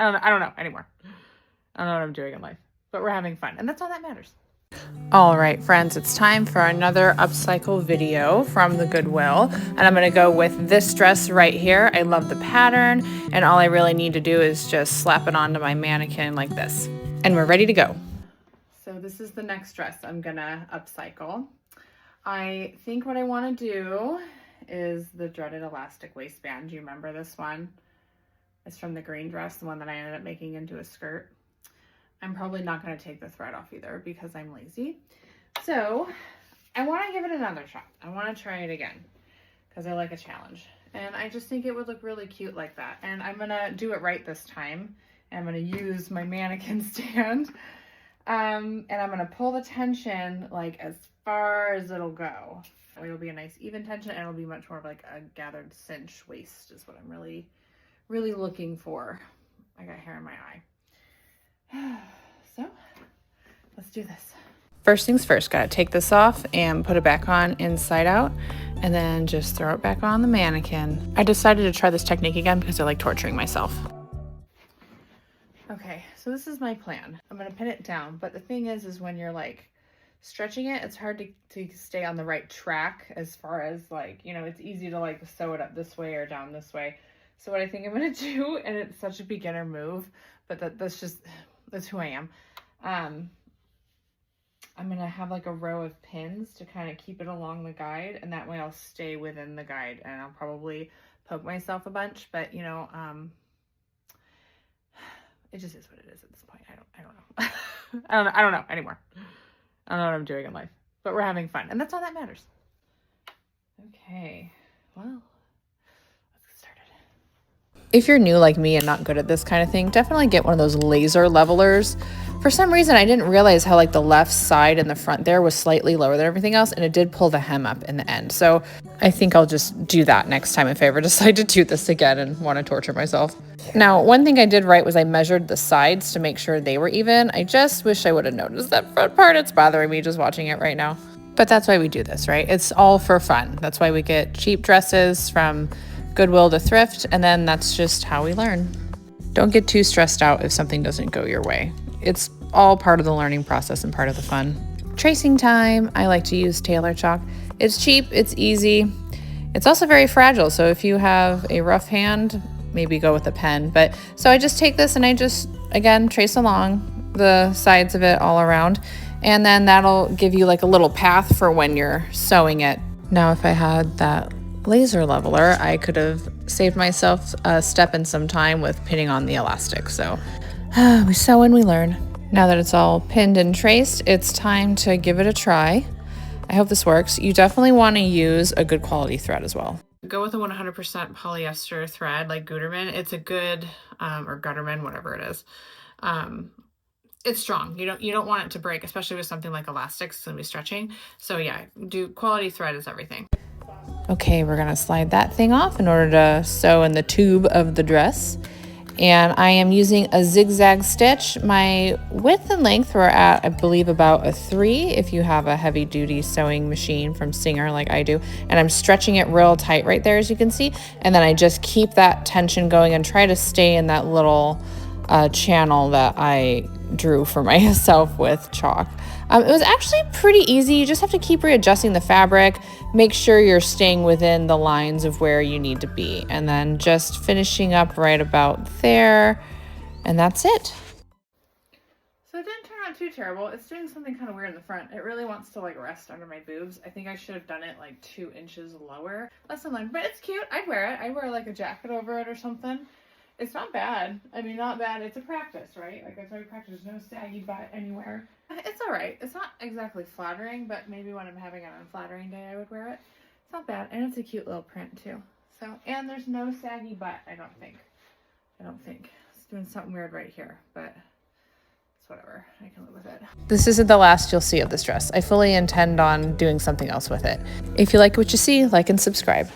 I don't know anymore. I don't know what I'm doing in life, but we're having fun, and that's all that matters. All right, friends, it's time for another upcycle video from the Goodwill, and I'm going to go with this dress right here. I love the pattern, and all I really need to do is just slap it onto my mannequin like this, and we're ready to go. So this is the next dress I'm gonna upcycle. I think what I want to do is the dreaded elastic waistband. Do you remember this one? It's from the green dress, the one that I ended up making into a skirt. I'm probably not going to take the thread off either because I'm lazy. So I want to give it another shot. I want to try it again because I like a challenge. And I just think it would look really cute like that. And I'm going to do it right this time. I'm going to use my mannequin stand. And I'm going to pull the tension like as far as it'll go. It'll be a nice even tension and it'll be much more of like a gathered cinch waist is what I'm really looking for. I got hair in my eye. So let's do this. First things first, gotta take this off and put it back on inside out and then just throw it back on the mannequin. I decided to try this technique again because I like torturing myself. Okay, so this is my plan. I'm gonna pin it down, but the thing is when you're like stretching it, it's hard to stay on the right track as far as like, you know, it's easy to like sew it up this way or down this way. So what I think I'm gonna do, and it's such a beginner move, but that's who I am. I'm gonna have like a row of pins to kind of keep it along the guide, and that way I'll stay within the guide, and I'll probably poke myself a bunch, but you know, it just is what it is at this point. I don't know. I don't know anymore. I don't know what I'm doing in life, but we're having fun, and that's all that matters. Okay, well. If you're new like me and not good at this kind of thing, definitely get one of those laser levelers. For some reason, I didn't realize how like the left side and the front there was slightly lower than everything else, and it did pull the hem up in the end. So I think I'll just do that next time if I ever decide to do this again and want to torture myself. Now, one thing I did right was I measured the sides to make sure they were even. I just wish I would have noticed that front part. It's bothering me just watching it right now. But that's why we do this, right? It's all for fun. That's why we get cheap dresses from Goodwill to thrift, and then that's just how we learn. Don't get too stressed out if something doesn't go your way. It's all part of the learning process and part of the fun. Tracing time. I like to use tailor chalk. It's cheap, it's easy. It's also very fragile, so if you have a rough hand, maybe go with a pen. But so I just take this and I just, again, trace along the sides of it all around, and then that'll give you like a little path for when you're sewing it. Now, if I had that laser leveler, I could have saved myself a step and some time with pinning on the elastic. So we sew and we learn. Now that it's all pinned and traced, it's time to give it a try. I hope this works. You definitely want to use a good quality thread as well. Go with a 100% polyester thread like Gutermann. It's a good, or Gutterman, whatever it is. It's strong. You don't want it to break, especially with something like elastics. It's gonna be stretching. So yeah, quality thread is everything. Okay, we're gonna slide that thing off in order to sew in the tube of the dress. And I am using a zigzag stitch. My width and length were at, I believe, about a 3 if you have a heavy duty sewing machine from Singer like I do. And I'm stretching it real tight right there, as you can see. And then I just keep that tension going and try to stay in that little channel that I drew for myself with chalk. It was actually pretty easy. You just have to keep readjusting the fabric, make sure you're staying within the lines of where you need to be, and then just finishing up right about there, and that's it. So it didn't turn out too terrible. It's doing something kind of weird in the front. It really wants to like rest under my boobs. I think I should have done it like 2 inches lower. Lesson learned, but it's cute. I'd wear it. I'd wear like a jacket over it or something. It's not bad. I mean, not bad. It's a practice, right? Like it's already practice. There's no saggy butt anywhere. It's all right. It's not exactly flattering, but maybe when I'm having an unflattering day, I would wear it. It's not bad, and it's a cute little print too. So, and there's no saggy butt. I don't think. It's doing something weird right here, but it's whatever. I can live with it. This isn't the last you'll see of this dress. I fully intend on doing something else with it. If you like what you see, like and subscribe.